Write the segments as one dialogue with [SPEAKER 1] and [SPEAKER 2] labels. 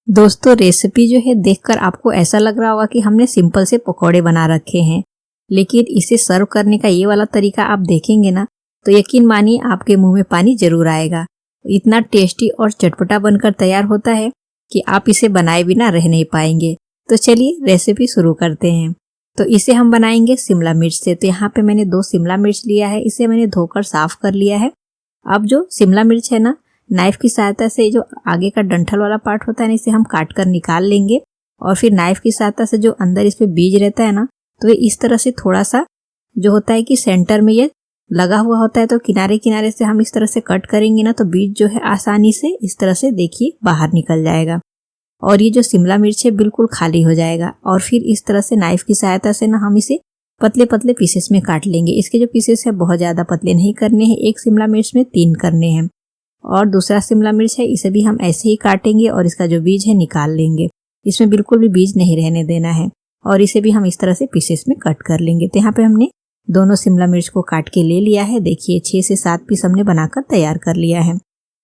[SPEAKER 1] दोस्तों रेसिपी जो है देखकर आपको ऐसा लग रहा होगा कि हमने सिंपल से पकौड़े बना रखे हैं, लेकिन इसे सर्व करने का ये वाला तरीका आप देखेंगे ना तो यकीन मानिए आपके मुंह में पानी जरूर आएगा। इतना टेस्टी और चटपटा बनकर तैयार होता है कि आप इसे बनाए बिना रह नहीं पाएंगे। तो चलिए रेसिपी शुरू करते हैं। तो इसे हम बनाएंगे शिमला मिर्च से। तो यहाँ पे मैंने 2 शिमला मिर्च लिया है, इसे मैंने धोकर साफ कर लिया है। अब जो शिमला मिर्च है ना, नाइफ की सहायता से जो आगे का डंठल वाला पार्ट होता है ना, इसे हम काट कर निकाल लेंगे और फिर नाइफ की सहायता से जो अंदर इसमें बीज रहता है ना, तो ये इस तरह से थोड़ा सा जो होता है कि सेंटर में ये लगा हुआ होता है, तो किनारे किनारे से हम इस तरह से कट करेंगे ना तो बीज जो है आसानी से इस तरह से देखिए बाहर निकल जाएगा और ये जो शिमला मिर्च है बिल्कुल खाली हो जाएगा। और फिर इस तरह से नाइफ की सहायता से ना हम इसे पतले पतले पीसेस में काट लेंगे। इसके जो पीसेस है बहुत ज़्यादा पतले नहीं करने हैं, एक शिमला मिर्च में 3 करने हैं। और दूसरा शिमला मिर्च है, इसे भी हम ऐसे ही काटेंगे और इसका जो बीज है निकाल लेंगे। इसमें बिल्कुल भी बीज नहीं रहने देना है और इसे भी हम इस तरह से पीसेस में कट कर लेंगे। तो यहाँ पे हमने दोनों शिमला मिर्च को काट के ले लिया है। देखिए 6 से 7 पीस हमने बनाकर तैयार कर लिया है।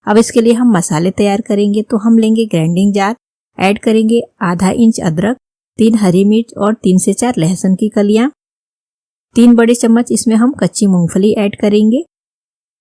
[SPEAKER 1] अब इसके लिए हम मसाले तैयार करेंगे। तो हम लेंगे ग्राइंडिंग जार, ऐड करेंगे आधा इंच अदरक, 3 हरी मिर्च और 3 से 4 लहसुन की कलियां, 3 बड़े चम्मच इसमें हम कच्ची मूंगफली ऐड करेंगे,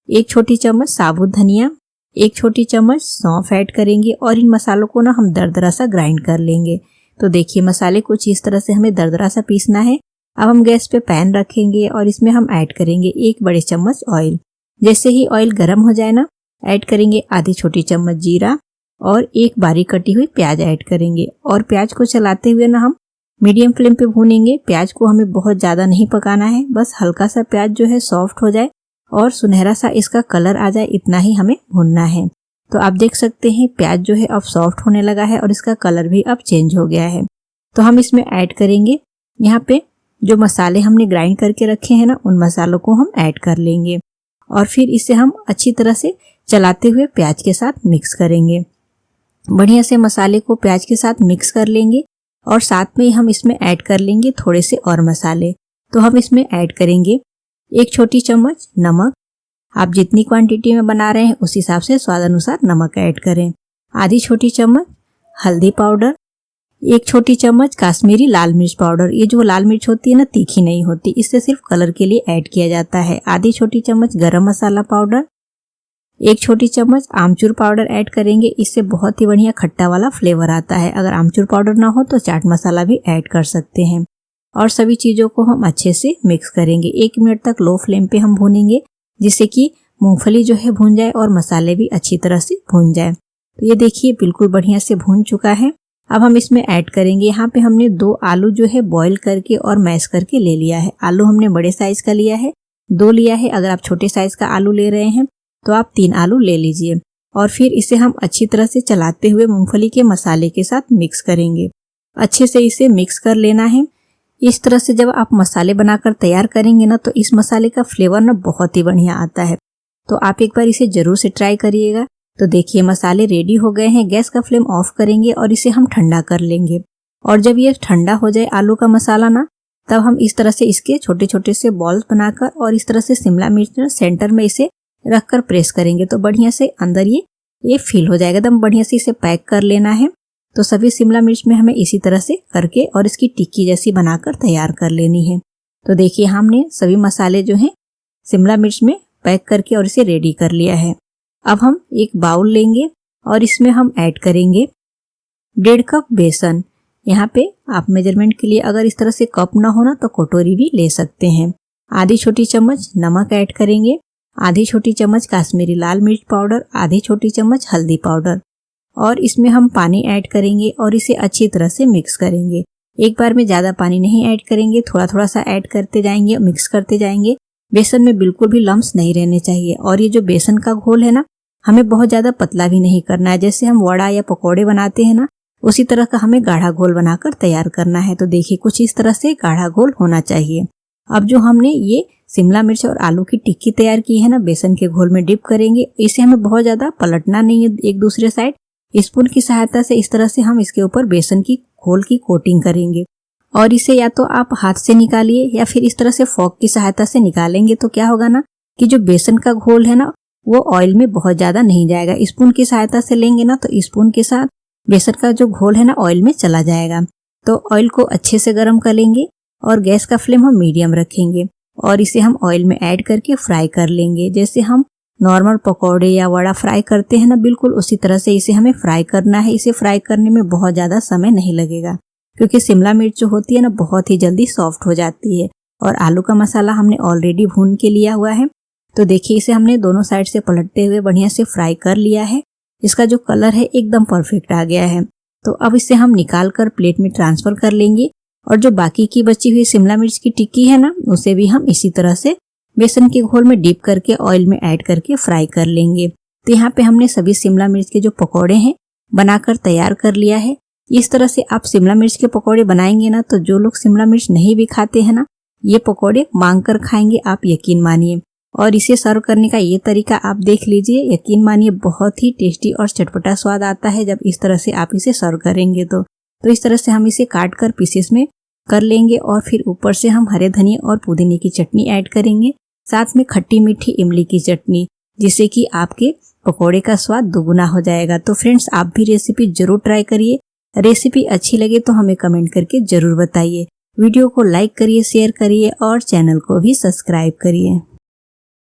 [SPEAKER 1] 1 छोटी चम्मच साबुत धनिया, 1 छोटी चम्मच सौंफ ऐड करेंगे और इन मसालों को ना हम दरदरा सा ग्राइंड कर लेंगे। तो देखिए मसाले कुछ इस तरह से हमें दरदरा सा पीसना है। अब हम गैस पे पैन रखेंगे और इसमें हम ऐड करेंगे 1 बड़े चम्मच ऑयल। जैसे ही ऑयल गर्म हो जाए ना, ऐड करेंगे आधी छोटी चम्मच जीरा और 1 बारीक कटी हुई प्याज ऐड करेंगे। और प्याज को चलाते हुए ना हम मीडियम फ्लेम पे भूनेंगे। प्याज को हमें बहुत ज़्यादा नहीं पकाना है, बस हल्का सा प्याज जो है सॉफ्ट हो जाए और सुनहरा सा इसका कलर आ जाए, इतना ही हमें भूनना है। तो आप देख सकते हैं प्याज जो है अब सॉफ्ट होने लगा है और इसका कलर भी अब चेंज हो गया है। तो हम इसमें ऐड करेंगे यहाँ पे जो मसाले हमने ग्राइंड करके रखे हैं ना, उन मसालों को हम ऐड कर लेंगे और फिर इसे हम अच्छी तरह से चलाते हुए प्याज के साथ मिक्स करेंगे। बढ़िया से मसाले को प्याज के साथ मिक्स कर लेंगे और साथ में हम इसमें ऐड कर लेंगे थोड़े से और मसाले। तो हम इसमें ऐड करेंगे 1 छोटी चम्मच नमक। आप जितनी क्वांटिटी में बना रहे हैं उस हिसाब से स्वाद अनुसार नमक ऐड करें। आधी छोटी चम्मच हल्दी पाउडर, 1 छोटी चम्मच काश्मीरी लाल मिर्च पाउडर। ये जो लाल मिर्च होती है ना, तीखी नहीं होती, इससे सिर्फ कलर के लिए ऐड किया जाता है। आधी छोटी चम्मच गरम मसाला पाउडर, 1 छोटी चम्मच आमचूर पाउडर ऐड करेंगे। इससे बहुत ही बढ़िया खट्टा वाला फ्लेवर आता है। अगर आमचूर पाउडर ना हो तो चाट मसाला भी ऐड कर सकते हैं। और सभी चीज़ों को हम अच्छे से मिक्स करेंगे। 1 मिनट तक लो फ्लेम पे हम भूनेंगे, जिससे कि मूंगफली जो है भून जाए और मसाले भी अच्छी तरह से भून जाए। तो ये देखिए बिल्कुल बढ़िया से भून चुका है। अब हम इसमें ऐड करेंगे, यहाँ पे हमने 2 आलू जो है बॉईल करके और मैश करके ले लिया है। आलू हमने बड़े साइज का लिया है, 2 लिया है। अगर आप छोटे साइज का आलू ले रहे हैं तो आप 3 आलू ले लीजिए। और फिर इसे हम अच्छी तरह से चलाते हुए मूंगफली के मसाले के साथ मिक्स करेंगे। अच्छे से इसे मिक्स कर लेना है। इस तरह से जब आप मसाले बनाकर तैयार करेंगे ना, तो इस मसाले का फ्लेवर ना बहुत ही बढ़िया आता है। तो आप एक बार इसे जरूर से ट्राई करिएगा। तो देखिए मसाले रेडी हो गए हैं। गैस का फ्लेम ऑफ करेंगे और इसे हम ठंडा कर लेंगे। और जब ये ठंडा हो जाए आलू का मसाला ना, तब हम इस तरह से इसके छोटे छोटे से बॉल्स बनाकर और इस तरह से शिमला मिर्च सेंटर में इसे रखकर प्रेस करेंगे। तो बढ़िया से अंदर ये फिल हो जाएगा। एकदम बढ़िया से इसे पैक कर लेना है। तो सभी शिमला मिर्च में हमें इसी तरह से करके और इसकी टिक्की जैसी बनाकर तैयार कर लेनी है। तो देखिए हमने सभी मसाले जो हैं शिमला मिर्च में पैक करके और इसे रेडी कर लिया है। अब हम एक बाउल लेंगे और इसमें हम ऐड करेंगे 1.5 कप बेसन। यहाँ पे आप मेजरमेंट के लिए अगर इस तरह से कप ना हो ना तो कटोरी भी ले सकते हैं। आधी छोटी चम्मच नमक ऐड करेंगे, आधी छोटी चम्मच काश्मीरी लाल मिर्च पाउडर, आधी छोटी चम्मच हल्दी पाउडर और इसमें हम पानी ऐड करेंगे और इसे अच्छी तरह से मिक्स करेंगे। एक बार में ज़्यादा पानी नहीं ऐड करेंगे, थोड़ा थोड़ा सा ऐड करते जाएंगे, मिक्स करते जाएंगे। बेसन में बिल्कुल भी लम्स नहीं रहने चाहिए। और ये जो बेसन का घोल है ना, हमें बहुत ज़्यादा पतला भी नहीं करना है। जैसे हम वड़ा या पकौड़े बनाते हैं ना, उसी तरह का हमें गाढ़ा घोल बनाकर तैयार करना है। तो देखिए कुछ इस तरह से गाढ़ा घोल होना चाहिए। अब जो हमने ये शिमला मिर्च और आलू की टिक्की तैयार की है ना, बेसन के घोल में डिप करेंगे। इसे हमें बहुत ज़्यादा पलटना नहीं है एक दूसरे साइड। स्पून की सहायता से इस तरह से हम इसके ऊपर बेसन की घोल की कोटिंग करेंगे और इसे या तो आप हाथ से निकालिए या फिर इस तरह से फोक की सहायता से निकालेंगे। तो क्या होगा ना कि जो बेसन का घोल है ना, वो ऑयल में बहुत ज़्यादा नहीं जाएगा। स्पून की सहायता से लेंगे ना तो स्पून के साथ बेसन का जो घोल है ना ऑयल में चला जाएगा। तो ऑयल को अच्छे से गर्म कर लेंगे और गैस का फ्लेम हम मीडियम रखेंगे और इसे हम ऑयल में ऐड करके फ्राई कर लेंगे। जैसे हम नॉर्मल पकौड़े या वड़ा फ्राई करते हैं ना, बिल्कुल उसी तरह से इसे हमें फ्राई करना है। इसे फ्राई करने में बहुत ज़्यादा समय नहीं लगेगा क्योंकि शिमला मिर्च जो होती है ना बहुत ही जल्दी सॉफ्ट हो जाती है। और आलू का मसाला हमने ऑलरेडी भून के लिया हुआ है। तो देखिए इसे हमने दोनों साइड से पलटते हुए बढ़िया से फ्राई कर लिया है। इसका जो कलर है एकदम परफेक्ट आ गया है। तो अब इसे हम निकाल कर प्लेट में ट्रांसफर कर लेंगे और जो बाकी की बची हुई शिमला मिर्च की टिक्की है ना, उसे भी हम इसी तरह से बेसन के घोल में डिप करके ऑयल में ऐड करके फ्राई कर लेंगे। तो यहाँ पे हमने सभी शिमला मिर्च के जो पकौड़े हैं बनाकर तैयार कर लिया है। इस तरह से आप शिमला मिर्च के पकौड़े बनाएंगे ना, तो जो लोग शिमला मिर्च नहीं भी खाते हैं ना, ये पकौड़े मांग कर खाएंगे, आप यकीन मानिए। और इसे सर्व करने का ये तरीका आप देख लीजिए, यकीन मानिए बहुत ही टेस्टी और चटपटा स्वाद आता है जब इस तरह से आप इसे सर्व करेंगे। तो इस तरह से हम इसे काट कर पीसेस में कर लेंगे और फिर ऊपर से हम हरे धनिया और पुदीने की चटनी ऐड करेंगे, साथ में खट्टी मीठी इमली की चटनी, जिससे कि आपके पकौड़े का स्वाद दोगुना हो जाएगा। तो फ्रेंड्स, आप भी रेसिपी जरूर ट्राई करिए। रेसिपी अच्छी लगे तो हमें कमेंट करके जरूर बताइए। वीडियो को लाइक करिए, शेयर करिए और चैनल को भी सब्सक्राइब करिए।